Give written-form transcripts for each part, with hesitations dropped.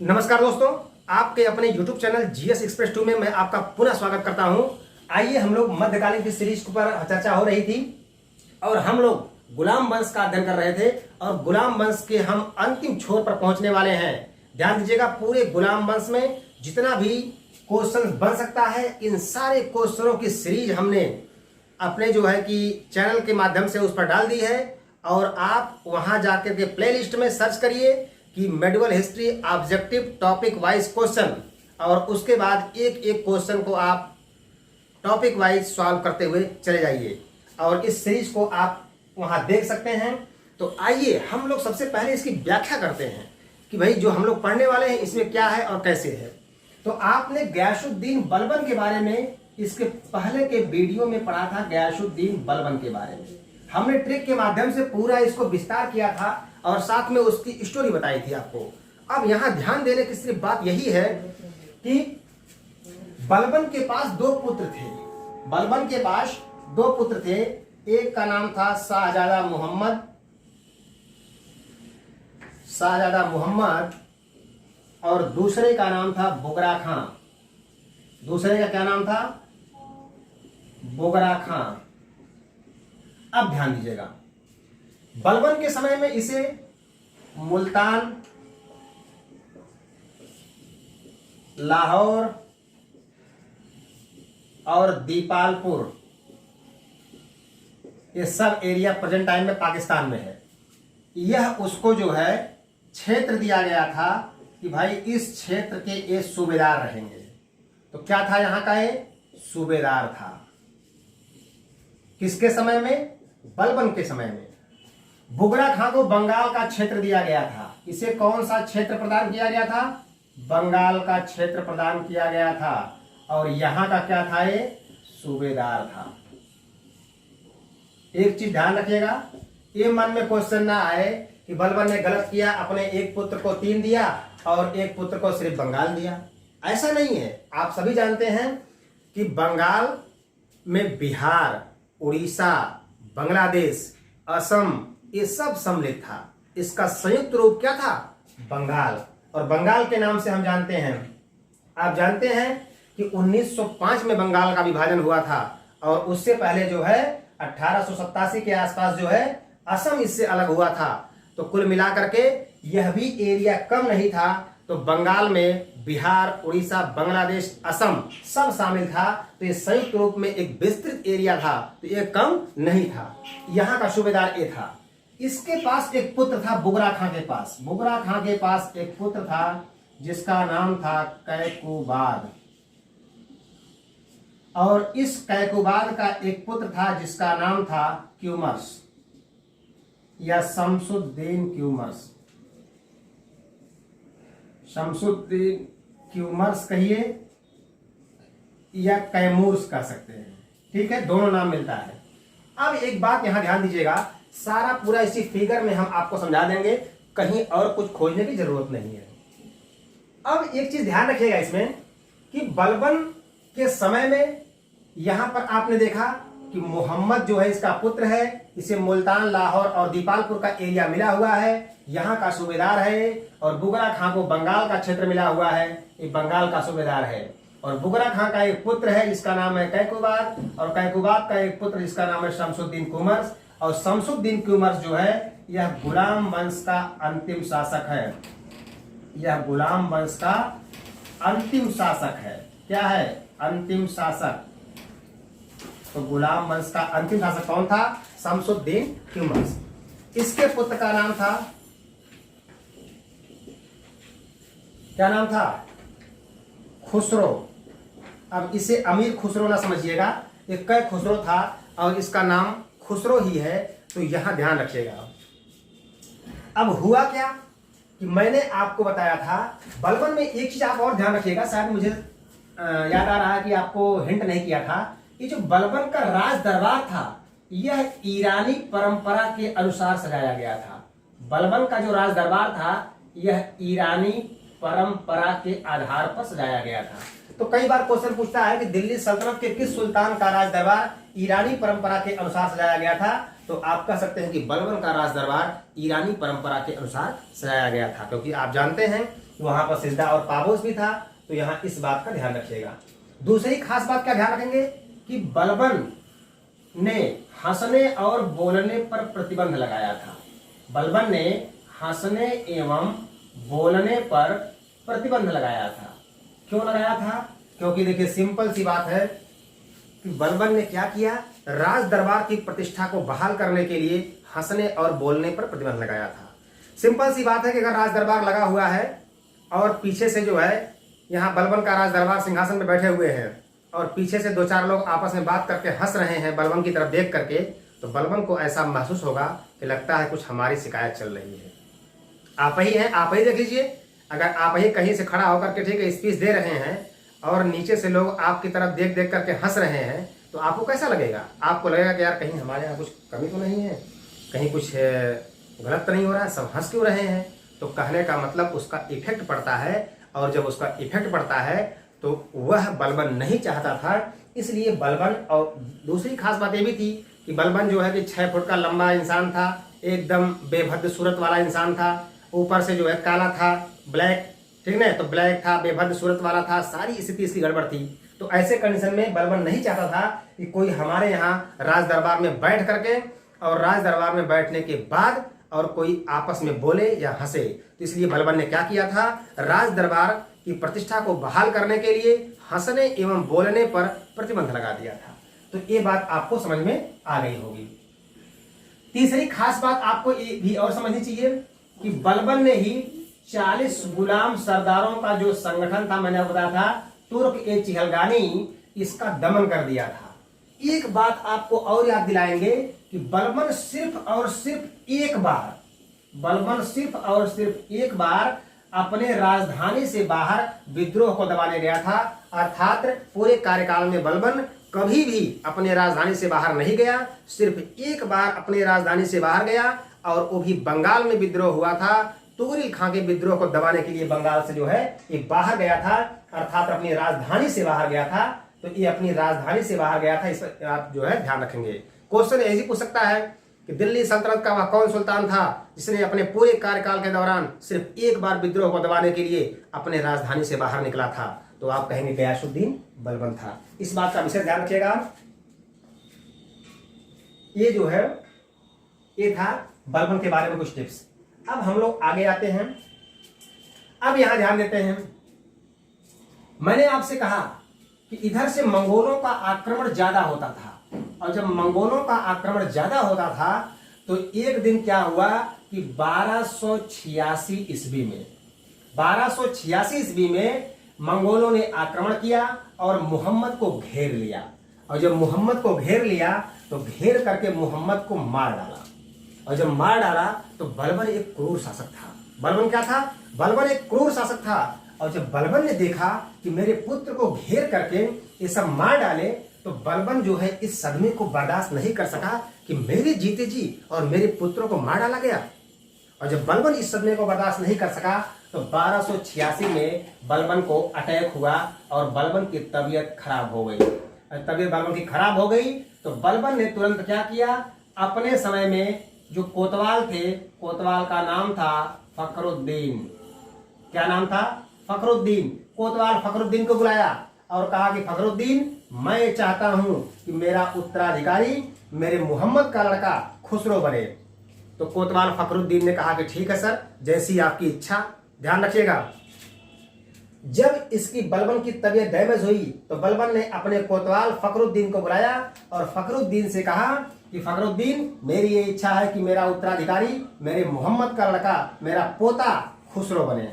नमस्कार दोस्तों, आपके अपने YouTube चैनल जीएस एक्सप्रेस 2 में मैं आपका पुनः स्वागत करता हूं। आइए, हम लोग मध्यकालीन की सीरीज पर चर्चा हो रही थी और हम लोग गुलाम वंश का अध्ययन कर रहे थे और गुलाम वंश के हम अंतिम छोर पर पहुंचने वाले हैं। ध्यान दीजिएगा, पूरे गुलाम वंश में जितना भी क्वेश्चन बन सकता है, इन सारे क्वेश्चनों की सीरीज हमने अपने चैनल के माध्यम से उस पर डाल दी है और आप वहां जाकर के प्लेलिस्ट में सर्च करिए कि medieval history objective topic wise question, और उसके बाद एक एक क्वेश्चन को आप टॉपिक वाइज सॉल्व करते हुए चले जाइए और इस सीरीज को आप वहां देख सकते हैं। तो आइए हम लोग सबसे पहले इसकी व्याख्या करते हैं कि भाई जो हम लोग पढ़ने वाले हैं इसमें क्या है और कैसे है। तो आपने गयासुद्दीन बलबन के बारे में इसके पहले के वीडियो में पढ़ा था। गयासुद्दीन बलबन के बारे में हमने ट्रिक के माध्यम से पूरा इसको विस्तार किया था और साथ में उसकी स्टोरी बताई थी आपको। अब यहां ध्यान देने की सिर्फ बात यही है कि बलबन के पास दो पुत्र थे। बलबन के पास दो पुत्र थे, एक का नाम था शाहजादा मोहम्मद और दूसरे का नाम था बुगरा खां। दूसरे का क्या नाम था? बुगरा खां। अब ध्यान दीजिएगा, बलबन के समय में इसे मुल्तान, लाहौर और दीपालपुर, ये सब एरिया प्रेजेंट टाइम में पाकिस्तान में है, यह उसको क्षेत्र दिया गया था कि भाई इस क्षेत्र के ये सूबेदार रहेंगे। तो क्या था यहाँ का? ये सूबेदार था। किसके समय में? बलबन के समय में। बुगरा खां को बंगाल का क्षेत्र दिया गया था। इसे कौन सा क्षेत्र प्रदान किया गया था? बंगाल का क्षेत्र प्रदान किया गया था और यहां का क्या था? ये सूबेदार था। एक चीज ध्यान रखिएगा, ये मन में क्वेश्चन ना आए कि बलबन ने गलत किया, अपने एक पुत्र को 3 दिया और एक पुत्र को सिर्फ बंगाल दिया। ऐसा नहीं है। आप सभी जानते हैं कि बंगाल में बिहार, उड़ीसा, बांग्लादेश, असम, ये सब सम्मिलित था। इसका संयुक्त रूप क्या था? बंगाल। और बंगाल के नाम से हम जानते हैं, आप जानते हैं कि 1905 में बंगाल का विभाजन हुआ था और उससे पहले 1887 के आसपास असम इससे अलग हुआ था। तो कुल मिलाकर के यह भी एरिया कम नहीं था। तो बंगाल में बिहार, उड़ीसा, बांग्लादेश, असम सब शामिल था। तो ये संयुक्त रूप में एक विस्तृत एरिया था, तो ये कम नहीं था। यहाँ का सूबेदार ये था। इसके पास एक पुत्र था बुगरा खां के पास। बुगरा खां के पास एक पुत्र था जिसका नाम था कैकुबाद, और इस कैकुबाद का एक पुत्र था जिसका नाम था क्यूमर्स या शमसुद्दीन क्यूमर्स। शमसुद्दीन क्यूमर्स कहिए या कैमूर्स कह सकते हैं, ठीक है, दोनों नाम मिलता है। अब एक बात यहां ध्यान दीजिएगा, सारा पूरा इसी फिगर में हम आपको समझा देंगे, कहीं और कुछ खोजने की जरूरत नहीं है। अब एक चीज ध्यान रखिएगा इसमें कि बलबन के समय में यहां पर आपने देखा कि मोहम्मद इसका पुत्र है, इसे मुल्तान, लाहौर और दीपालपुर का एरिया मिला हुआ है, यहाँ का सूबेदार है। और बुगरा खां को बंगाल का क्षेत्र मिला हुआ है, ये बंगाल का सूबेदार है। और बुगरा खां का एक पुत्र है जिसका नाम है कैकुबाद, और कैकुबाद का एक पुत्र जिसका नाम है शमसुद्दीन कुमर्स। और शमसुद्दीन कुमर्स यह गुलाम वंश का अंतिम शासक है। यह गुलाम वंश का अंतिम शासक है। क्या है? अंतिम शासक। तो गुलाम वंश का अंतिम शासक कौन था? शमसुद्दीन क्यूमर्स। इसके पुत्र का नाम था, क्या नाम था? खुसरो। अब इसे अमीर खुसरो ना समझिएगा, ये कै खुसरो था और इसका नाम खुसरो ही है, तो यहां ध्यान रखिएगा। अब हुआ क्या कि मैंने आपको बताया था बलबन में एक चीज आप और ध्यान रखिएगा, शायद मुझे याद आ रहा है कि आपको हिंट नहीं किया था। ये जो बलबन का राज दरबार था यह ईरानी परंपरा के अनुसार सजाया गया था। बलबन का जो राज दरबार था यह ईरानी परंपरा के आधार पर सजाया गया था। तो कई बार क्वेश्चन पूछता है कि दिल्ली सल्तनत के किस सुल्तान का राज दरबार ईरानी परंपरा के अनुसार सजाया गया था? तो आप कह सकते हैं कि बलबन का राज दरबार ईरानी परंपरा के अनुसार सजाया गया था, क्योंकि आप जानते हैं वहां पर सिजदा और पाबोस भी था, तो यहाँ इस बात का ध्यान रखिएगा। दूसरी खास बात क्या ध्यान रखेंगे कि बलबन ने हंसने और बोलने पर प्रतिबंध लगाया था। बलबन ने हंसने एवं बोलने पर प्रतिबंध लगाया था। क्यों लगाया था? क्योंकि देखिए सिंपल सी बात है कि बलबन ने क्या किया, राज दरबार की प्रतिष्ठा को बहाल करने के लिए हंसने और बोलने पर प्रतिबंध लगाया था। सिंपल सी बात है कि अगर राज दरबार लगा हुआ है और पीछे से जो है यहाँ बलबन का राज दरबार सिंहासन में बैठे हुए हैं और पीछे से 2-4 लोग आपस में बात करके हंस रहे हैं बलबन की तरफ देख करके, तो बलबन को ऐसा महसूस होगा कि लगता है कुछ हमारी शिकायत चल रही है। आप ही हैं, आप ही देख लीजिए, अगर आप ही कहीं से खड़ा होकर के ठीक है स्पीच दे रहे हैं और नीचे से लोग आपकी तरफ देख देख करके हंस रहे हैं, तो आपको कैसा लगेगा? आपको लगेगा कि यार कहीं हमारे यहाँ कुछ कमी तो नहीं है, कहीं कुछ गलत तो नहीं हो रहा है, सब हंस क्यों रहे हैं? तो कहने का मतलब उसका इफेक्ट पड़ता है, और जब उसका इफेक्ट पड़ता है तो वह बलबन नहीं चाहता था। इसलिए बलबन, और दूसरी खास बात ये भी थी कि बलबन जो है कि 6 फुट का लंबा इंसान था, एकदम बेभद्र सूरत वाला इंसान था, ऊपर से जो है काला था, ब्लैक, ठीक है, तो ब्लैक था, बेभद्र सूरत वाला था, सारी स्थिति इसकी गड़बड़ थी। तो ऐसे कंडीशन में बलबन नहीं चाहता था कि कोई हमारे यहाँ राज दरबार में बैठ करके और राज दरबार में बैठने के बाद और कोई आपस में बोले या हंसे। तो इसलिए बलबन ने क्या किया था, राज दरबार की प्रतिष्ठा को बहाल करने के लिए हंसने एवं बोलने पर प्रतिबंध लगा दिया था। तो ये बात आपको समझ में आ गई होगी। तीसरी खास बात आपको ये भी और समझनी चाहिए कि बलबन ने ही 40 गुलाम सरदारों का जो संगठन था, मैंने बताया था तुर्क-ए-चिहलगानी, इसका दमन कर दिया था। एक बात आपको और याद दिलाएंगे कि बलबन सिर्फ और सिर्फ एक बार अपने राजधानी से बाहर विद्रोह को दबाने गया था। अर्थात पूरे कार्यकाल में बलबन कभी भी अपने राजधानी से बाहर नहीं गया, सिर्फ एक बार अपने राजधानी से बाहर गया, और वो भी बंगाल में विद्रोह हुआ था। तुगरिल खां के विद्रोह को दबाने के लिए बंगाल से जो है ये बाहर गया था, अर्थात अपनी राजधानी से बाहर गया था। तो ये अपनी राजधानी से बाहर गया था, इस पर आप जो है ध्यान रखेंगे। क्वेश्चन ऐसे पूछ सकता है कि दिल्ली सल्तनत का वह कौन सुल्तान था जिसने अपने पूरे कार्यकाल के दौरान सिर्फ एक बार विद्रोह को दबाने के लिए अपने राजधानी से बाहर निकला था? तो आप कहेंगे गयासुद्दीन बलबन था। इस बात का विशेष ध्यान रखिएगा। ये जो है ये था बलबन के बारे में कुछ टिप्स। अब हम लोग आगे आते हैं। अब यहां ध्यान देते हैं, मैंने आपसे कहा कि इधर से मंगोलों का आक्रमण ज्यादा होता था, और जब मंगोलों का आक्रमण ज्यादा होता था तो एक दिन क्या हुआ कि 1286 ईस्वी में मंगोलों ने आक्रमण किया और मोहम्मद को घेर लिया। और जब मोहम्मद को घेर लिया तो घेर करके मोहम्मद को मार डाला, और जब मार डाला तो बलबन एक क्रूर शासक था। बलबन क्या था? बलबन एक क्रूर शासक था। और जब बलबन ने देखा कि मेरे पुत्र को घेर करके ये सब मार डाले, तो बलबन जो है इस सदमे को बर्दाश्त नहीं कर सका कि मेरे जीते जी और मेरे पुत्रों को मार डाला गया। और जब बलबन इस सदमे को बर्दाश्त नहीं कर सका तो 1286 में बलबन को अटैक हुआ और बलबन की तबीयत खराब हो गई। तबीयत बलबन की खराब हो गई तो बलबन ने तुरंत क्या किया, अपने समय में जो कोतवाल थे, कोतवाल का नाम था फखरुद्दीन। क्या नाम था? फखरुद्दीन। कोतवाल फखरुद्दीन को बुलाया और कहा कि फखरुद्दीन, मैं चाहता हूं कि मेरा उत्तराधिकारी मेरे मोहम्मद का लड़का खुसरो बने। तो कोतवाल फखरुद्दीन ने कहा कि ठीक है सर, जैसी आपकी इच्छा। ध्यान रखिएगा, जब इसकी बलबन की तबीयत डैमेज हुई तो बलबन ने अपने कोतवाल फखरुद्दीन को बुलाया और फखरुद्दीन से कहा कि फखरुद्दीन, मेरी ये इच्छा है कि मेरा उत्तराधिकारी मेरे मोहम्मद का लड़का, मेरा पोता खुसरो बने।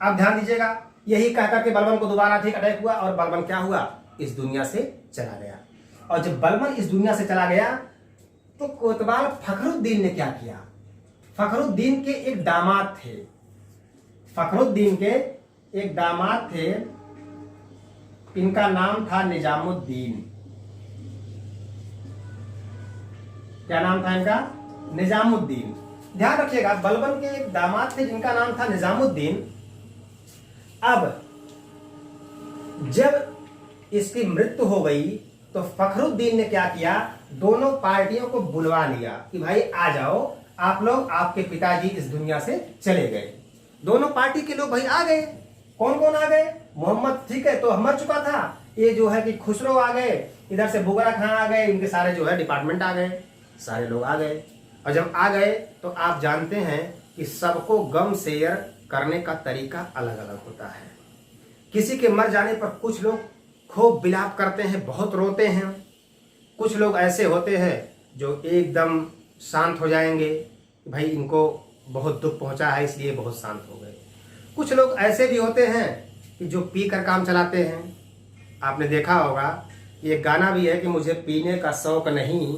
अब ध्यान दीजिएगा, यही कहकर के बलबन को दोबारा ठीक अटैक हुआ और बलबन क्या हुआ, इस दुनिया से चला गया। और जब बलबन इस दुनिया से चला गया तो कोतवाल फखरुद्दीन ने क्या किया, फखरुद्दीन के एक दामाद थे, फखरुद्दीन के एक दामाद थे, इनका नाम था निजामुद्दीन। क्या नाम था इनका? निजामुद्दीन। ध्यान रखिएगा, बलबन के एक दामाद थे जिनका नाम था निजामुद्दीन। अब जब इसकी मृत्यु हो गई तो फखरुद्दीन ने क्या किया, दोनों पार्टियों को बुलवा लिया कि भाई आ जाओ आप लोग, आपके पिताजी इस दुनिया से चले गए। दोनों पार्टी के लोग भाई आ गए। कौन कौन आ गए? मोहम्मद, ठीक है, तो मर चुका था। ये जो है कि खुसरो आ गए, इधर से बुगरा खां आ गए, इनके सारे जो है डिपार्टमेंट आ गए, सारे लोग आ गए। और जब आ गए तो आप जानते हैं कि सबको गम शेयर करने का तरीका अलग अलग होता है। किसी के मर जाने पर कुछ लोग खूब विलाप करते हैं, बहुत रोते हैं। कुछ लोग ऐसे होते हैं जो एकदम शांत हो जाएंगे, भाई इनको बहुत दुख पहुंचा है इसलिए बहुत शांत हो गए। कुछ लोग ऐसे भी होते हैं कि जो पी कर काम चलाते हैं। आपने देखा होगा, ये गाना भी है कि मुझे पीने का शौक नहीं,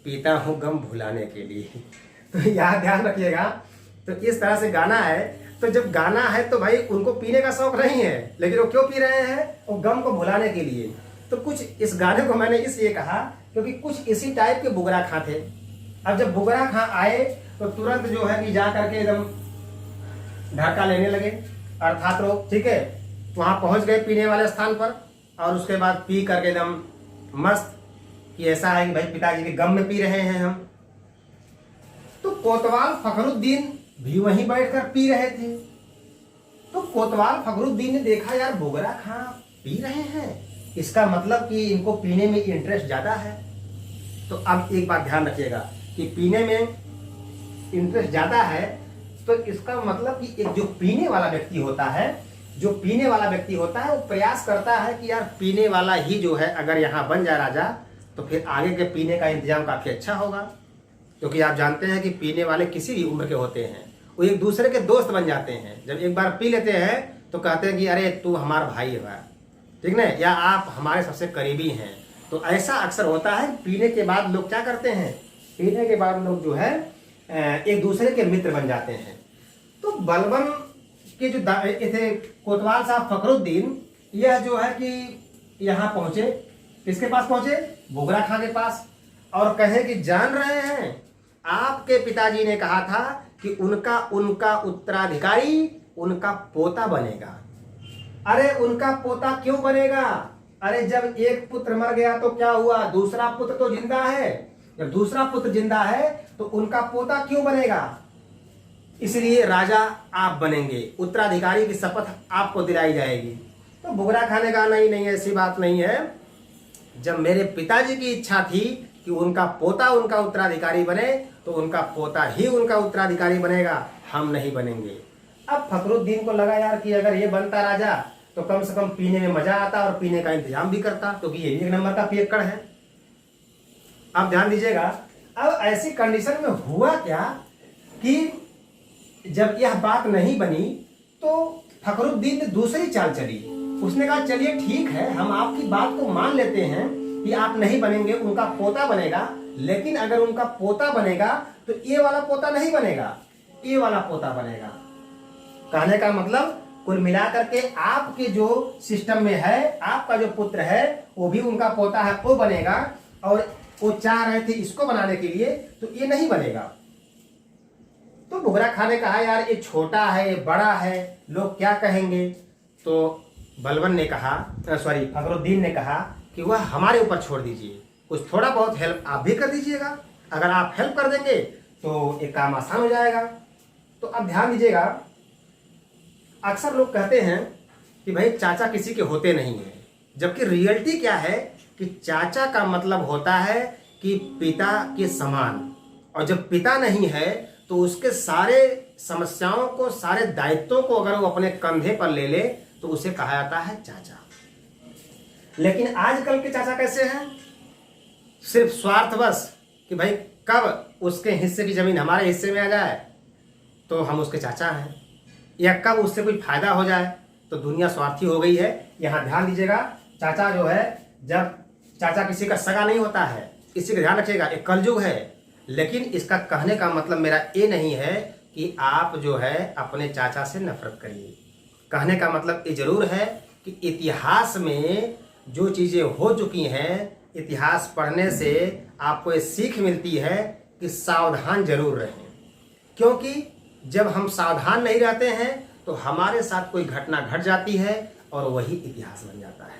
पीता हूँ गम भुलाने के लिए। तो यहाँ ध्यान रखिएगा। तो इस तरह से गाना है। तो जब गाना है तो भाई उनको पीने का शौक नहीं है, लेकिन वो क्यों पी रहे हैं? वो गम को भुलाने के लिए। तो कुछ इस गाने को मैंने इसलिए कहा क्योंकि कुछ इसी टाइप के बुगरा खां थे। अब जब बुगरा खां आए तो तुरंत जो है कि जा करके एकदम ढाका लेने लगे, अर्थात लोग, ठीक है, वहां पहुंच गए पीने वाले स्थान पर। और उसके बाद पी करके एकदम मस्त कि ऐसा है कि भाई पिताजी के गम में पी रहे हैं हम। तो कोतवाल फखरुद्दीन भी वहीं बैठकर पी रहे थे। तो कोतवाल फखरुद्दीन ने देखा, यार बुगरा खां पी रहे हैं, इसका मतलब कि इनको पीने में इंटरेस्ट ज्यादा है। तो अब एक बात ध्यान रखिएगा कि पीने में इंटरेस्ट ज्यादा है तो इसका मतलब कि एक जो पीने वाला व्यक्ति होता है, जो पीने वाला व्यक्ति होता है वो प्रयास करता है कि यार पीने वाला ही जो है अगर यहाँ बन जाए राजा तो फिर आगे के पीने का इंतजाम काफी अच्छा होगा। क्योंकि आप जानते हैं कि पीने वाले किसी भी उम्र के होते हैं, वो एक दूसरे के दोस्त बन जाते हैं। जब एक बार पी लेते हैं तो कहते हैं कि अरे तू हमारा भाई है, ठीक ना, या आप हमारे सबसे करीबी हैं। तो ऐसा अक्सर होता है। पीने के बाद लोग क्या करते हैं? पीने के बाद लोग जो है एक दूसरे के मित्र बन जाते हैं। तो बलबन के जो थे कोतवाल साहब फखरुद्दीन, यह जो है कि यहाँ पहुंचे। किसके पास पहुंचे? बुगरा खां के पास। और कहे कि जान रहे हैं, आपके पिताजी ने कहा था कि उनका उत्तराधिकारी उनका पोता बनेगा। अरे उनका पोता क्यों बनेगा? अरे जब एक पुत्र मर गया तो क्या हुआ? दूसरा पुत्र तो जिंदा है। जब दूसरा पुत्र जिंदा है तो उनका पोता क्यों बनेगा? इसलिए राजा आप बनेंगे, उत्तराधिकारी की शपथ आपको दिलाई जाएगी। तो बुगरा खां ने कहा नहीं, ऐसी बात नहीं है। जब मेरे पिताजी की इच्छा थी कि उनका पोता उनका उत्तराधिकारी बने तो उनका पोता ही उनका उत्तराधिकारी बनेगा, हम नहीं बनेंगे। अब फखरुद्दीन को लगा यार कि अगर ये बनता राजा तो कम से कम पीने में मजा आता और पीने का इंतजाम भी करता, क्योंकि ये भी एक नंबर का पियक्कड़ है। अब ध्यान दीजिएगा। अब ऐसी कंडीशन में हुआ क्या कि जब यह बात नहीं बनी तो फखरुद्दीन ने दूसरी चाल चली। उसने कहा चलिए ठीक है, हम आपकी बात को मान लेते हैं कि आप नहीं बनेंगे, उनका पोता बनेगा। लेकिन अगर उनका पोता बनेगा तो ये वाला पोता नहीं बनेगा, ये वाला पोता बनेगा। कहने का मतलब कुल मिलाकर के आपके जो सिस्टम में है, आपका जो पुत्र है वो भी उनका पोता है, वो बनेगा। और वो चाह रहे थे इसको बनाने के लिए, तो ये नहीं बनेगा। तो बुगरा खां ने कहा यार ये छोटा है, ये बड़ा है, लोग क्या कहेंगे? तो बलबन ने कहा, फखरुद्दीन ने कहा कि वह हमारे ऊपर छोड़ दीजिए, कुछ थोड़ा बहुत हेल्प आप भी कर दीजिएगा। अगर आप हेल्प कर देंगे तो एक काम आसान हो जाएगा। तो अब ध्यान दीजिएगा, अक्सर लोग कहते हैं कि भाई चाचा किसी के होते नहीं हैं, जबकि रियलिटी क्या है कि चाचा का मतलब होता है कि पिता के समान। और जब पिता नहीं है तो उसके सारे समस्याओं को, सारे दायित्वों को अगर वो अपने कंधे पर ले ले तो उसे कहा जाता है चाचा। लेकिन आजकल के चाचा कैसे हैं? सिर्फ स्वार्थवश कि भाई कब उसके हिस्से की जमीन हमारे हिस्से में आ जाए तो हम उसके चाचा हैं, या कब उससे कोई फायदा हो जाए तो दुनिया स्वार्थी हो गई है। यहां ध्यान दीजिएगा, चाचा जो है, जब चाचा किसी का सगा नहीं होता है, इसी का ध्यान रखिएगा, एक कलयुग है। लेकिन इसका कहने का मतलब मेरा ये नहीं है कि आप जो है अपने चाचा से नफरत करिए। कहने का मतलब ये जरूर है कि इतिहास में जो चीजें हो चुकी हैं, इतिहास पढ़ने से आपको ये सीख मिलती है कि सावधान जरूर रहें। क्योंकि जब हम सावधान नहीं रहते हैं तो हमारे साथ कोई घटना घट जाती है और वही इतिहास बन जाता है,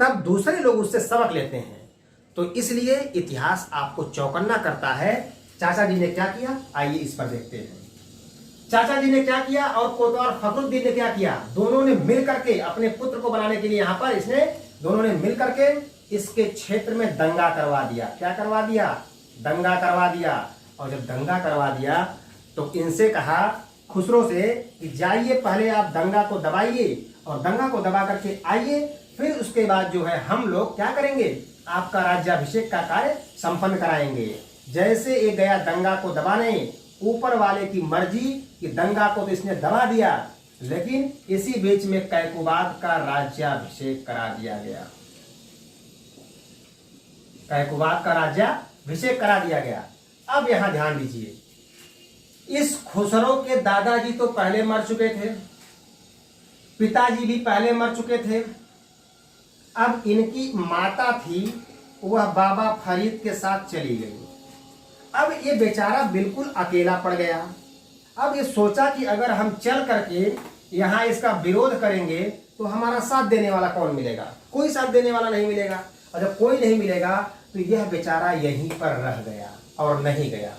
तब दूसरे लोग उससे सबक लेते हैं। तो इसलिए इतिहास आपको चौकन्ना करता है। चाचा जी ने क्या किया, आइए इस पर देखते हैं। चाचा जी ने क्या किया और कोतवाल फखरुद्दीन ने क्या किया, दोनों ने मिल करके अपने पुत्र को बनाने के लिए यहाँ पर इसने दोनों ने मिल करके इसके क्षेत्र में दंगा करवा दिया। क्या करवा दिया? दंगा करवा दिया। और जब दंगा करवा दिया तो इनसे कहा, खुसरो से, कि जाइए पहले आप दंगा को दबाइए और दंगा को दबा करके आइए, फिर उसके बाद जो है हम लोग क्या करेंगे, आपका राज्याभिषेक का कार्य संपन्न कराएंगे। जैसे ये गया दंगा को दबाने, ऊपर वाले की मर्जी कि दंगा को तो इसने दबा दिया, लेकिन इसी बीच में कैकुबाद का राज्याभिषेक करा दिया गया। कैकुबाद का राज्याभिषेक करा दिया गया। अब यहां ध्यान दीजिए, इस खुसरो के दादाजी तो पहले मर चुके थे, पिताजी भी पहले मर चुके थे। अब इनकी माता थी, वह बाबा फरीद के साथ चली गई। अब ये बेचारा बिल्कुल अकेला पड़ गया। अब ये सोचा कि अगर हम चल करके यहाँ इसका विरोध करेंगे तो हमारा साथ देने वाला कौन मिलेगा? कोई साथ देने वाला नहीं मिलेगा। और जब कोई नहीं मिलेगा तो यह बेचारा यहीं पर रह गया और नहीं गया।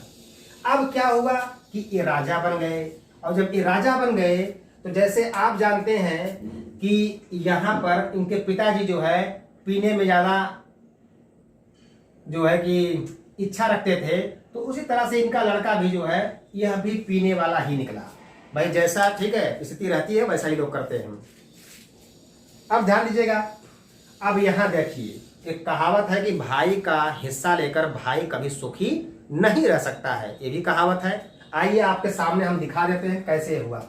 अब क्या हुआ कि ये राजा बन गए। और जब ये राजा बन गए तो जैसे आप जानते हैं कि यहाँ पर इनके पिताजी जो है पीने में ज़्यादा जो है कि इच्छा रखते थे, तो उसी तरह से इनका लड़का भी जो है यह भी पीने वाला ही निकला। भाई जैसा ठीक है स्थिति रहती है वैसा ही लोग करते हैं। अब ध्यान दीजिएगा, अब यहाँ देखिए, एक कहावत है कि भाई का हिस्सा लेकर भाई कभी सुखी नहीं रह सकता है, ये भी कहावत है। आइए आपके सामने हम दिखा देते हैं कैसे हुआ।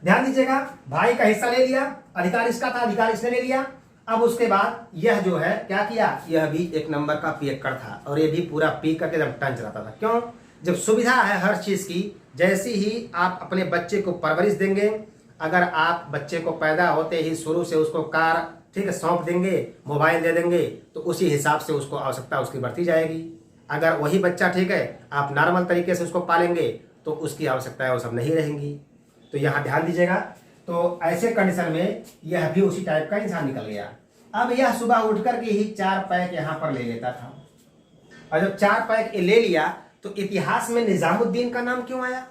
ध्यान दीजिएगा, भाई का हिस्सा ले लिया, अधिकार इसका था, अधिकार इसने ले लिया। अब उसके बाद यह जो है क्या किया, यह भी एक नंबर का पियक्कड़ था और ये भी पूरा पी करके जब टन चलाता था। क्यों? जब सुविधा है हर चीज की, जैसे ही आप अपने बच्चे को परवरिश देंगे, अगर आप बच्चे को पैदा होते ही शुरू से उसको कार ठीक है सौंप देंगे, मोबाइल दे देंगे, तो उसी हिसाब से उसको आवश्यकता उसकी बढ़ती जाएगी। अगर वही बच्चा ठीक है आप नॉर्मल तरीके से उसको पालेंगे तो उसकी आवश्यकताएं वो सब नहीं रहेंगी। तो यहाँ ध्यान दीजिएगा, तो ऐसे कंडीशन में यह भी उसी टाइप का इंसान निकल गया। अब यह सुबह उठ करके ही 4 पैक यहाँ पर ले लेता था, और जब 4 पैक ले लिया तो इतिहास में निजामुद्दीन का नाम क्यों आया?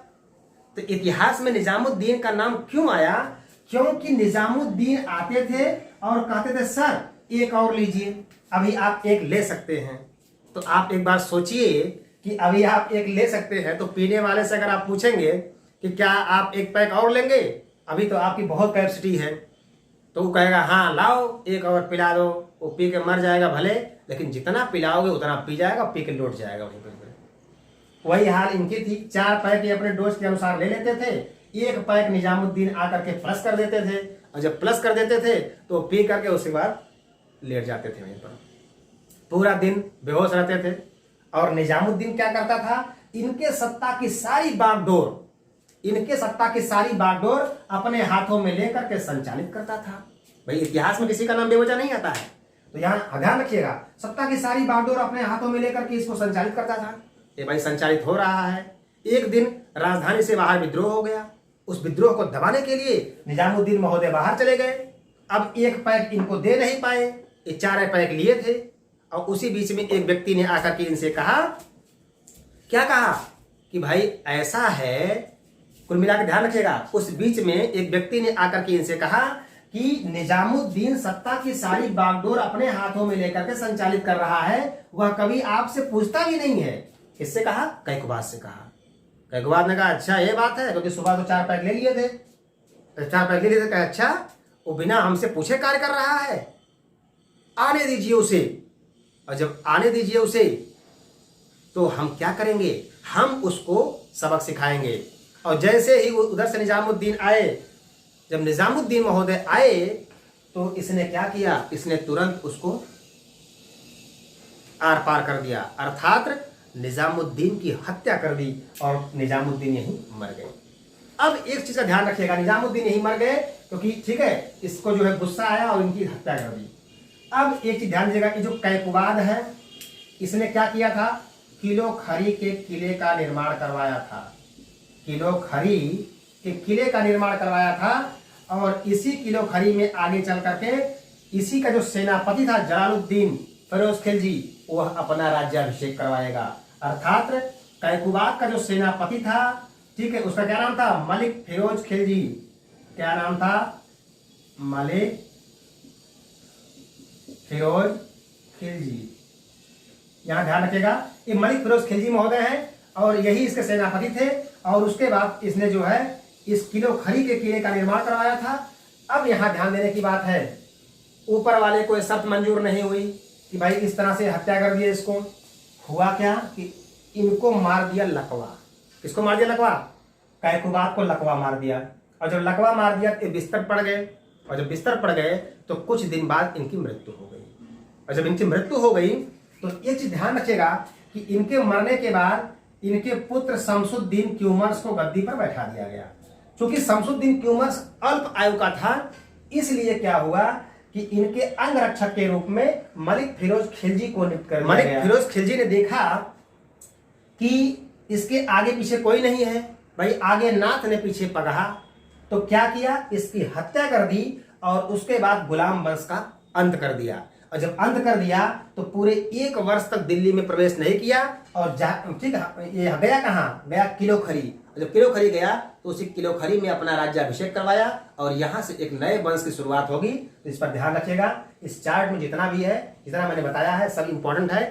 तो इतिहास में निजामुद्दीन का नाम क्यों आया? क्योंकि निजामुद्दीन आते थे और कहते थे सर एक और लीजिए, अभी आप एक ले सकते हैं। तो आप एक बार सोचिए कि अभी आप एक ले सकते हैं, तो पीने वाले से अगर आप पूछेंगे कि क्या आप एक पैक और लेंगे, अभी तो आपकी बहुत कैपेसिटी है, तो वो कहेगा हाँ लाओ एक और पिला दो। वो पी के मर जाएगा भले, लेकिन जितना पिलाओगे उतना पी जाएगा, पी के लौट जाएगा वहीं पर। वही हाल इनकी थी, 4 पैक अपने डोज के अनुसार ले लेते थे, 1 पैक निजामुद्दीन आकर के प्लस कर देते थे, और जब प्लस कर देते थे तो पी करके उसके बाद लेट जाते थे वहीं पर, पूरा दिन बेहोश रहते थे। और निजामुद्दीन क्या करता था, इनके सत्ता की सारी बागडोर अपने हाथों में लेकर के संचालित करता था। भाई इतिहास में किसी का नाम बेवजह नहीं आता है, तो यहाँ ध्यान रखिएगा, सत्ता की सारी बागडोर अपने हाथों में लेकर के इसको संचालित करता था। ये भाई संचालित हो रहा है। एक दिन राजधानी से बाहर विद्रोह हो गया, उस विद्रोह को दबाने के लिए निजामुद्दीन महोदय बाहर चले गए। अब 1 पैक इनको दे नहीं पाए, ये 4 पैक लिए थे। और उसी बीच में एक व्यक्ति ने आकर के इनसे कहा, क्या कहा कि भाई ऐसा है, कुल मिला के ध्यान रखिएगा, उस बीच में एक व्यक्ति ने आकर के इनसे कहा कि निजामुद्दीन सत्ता की सारी बागडोर अपने हाथों में लेकर के संचालित कर रहा है, वह कभी आपसे पूछता भी नहीं है। किससे कहा? कैकुबाद से कहा। कैकुबाद ने कहा अच्छा ये बात है, क्योंकि सुबह तो 4 पैक ले लिए थे, 4 पैक ले लिए थे। कहा अच्छा वो बिना हमसे पूछे कार्य कर रहा है, आने दीजिए उसे। और जब आने दीजिए उसे तो हम क्या करेंगे, हम उसको सबक सिखाएंगे। और जैसे ही उधर से निजामुद्दीन आए, जब निजामुद्दीन महोदय आए तो इसने क्या किया, इसने तुरंत उसको आर पार कर दिया, अर्थात निजामुद्दीन की हत्या कर दी और निजामुद्दीन यहीं मर गए। अब एक चीज का ध्यान रखिएगा, निजामुद्दीन यहीं मर गए क्योंकि ठीक है इसको जो है गुस्सा आया और इनकी हत्या कर दी। अब एक चीज ध्यान दीजिएगा, ये जो कैकुबाद है इसने क्या किया था, किलो खरी के किले का निर्माण करवाया था, किलो खरी के किले का निर्माण करवाया था। और इसी किलो खरी में आगे चल करके इसी का जो सेनापति था जलालुद्दीन फिरोज खिलजी, वह अपना राज्याभिषेक करवाएगा। अर्थात कैकुबाद का जो सेनापति था ठीक है, उसका क्या नाम था? मलिक फिरोज खिलजी। क्या नाम था? मलिक फिरोज खिलजी। यहां ध्यान रखिएगा, ये मलिक फिरोज खिलजी महोदय हैं और यही इसके सेनापति थे। और उसके बाद इसने जो है इस किलो खरी के किले का निर्माण करवाया था। अब यहां ध्यान देने की बात है, ऊपर वाले को शर्त मंजूर नहीं हुई कि भाई इस तरह से हत्या कर दिए इसको। हुआ क्या कि इनको मार दिया लकवा। किसको मार दिया? लकवा। कैकुबात को लकवा मार दिया। और जब लकवा मार दिया तो बिस्तर पड़ गए, और जब बिस्तर पड़ गए तो कुछ दिन बाद इनकी मृत्यु हो गई। और जब इनकी मृत्यु हो गई तो एक चीज ध्यान रखिएगा कि इनके मरने के बाद इनके पुत्र शमसुद्दीन क्यूमर्स को गद्दी पर बैठा दिया गया। क्योंकि शमसुद्दीन क्यूमर्स अल्प आयु का था, इसलिए क्या हुआ कि इनके अंगरक्षक के रूप में मलिक फिरोज खिलजी को नियुक्त कर दिया गया। मलिक फिरोज खिलजी ने देखा कि इसके आगे पीछे कोई नहीं है, भाई आगे नाथ ने पीछे पगहा, तो क्या किया? इसकी हत्या कर दी और उसके बाद गुलाम वंश का अंत कर दिया। और जब अंत कर दिया तो पूरे 1 वर्ष तक दिल्ली में प्रवेश नहीं किया। और ठीक है, ये गया कहाँ? गया किलो खरी। जब किलो खरी गया तो उसी किलो खरी में अपना राज्याभिषेक करवाया और यहां से एक नए वंश की शुरुआत होगी। तो इस पर ध्यान रखिएगा। इस चार्ट में जितना भी है, जितना मैंने बताया है, सब इंपॉर्टेंट है।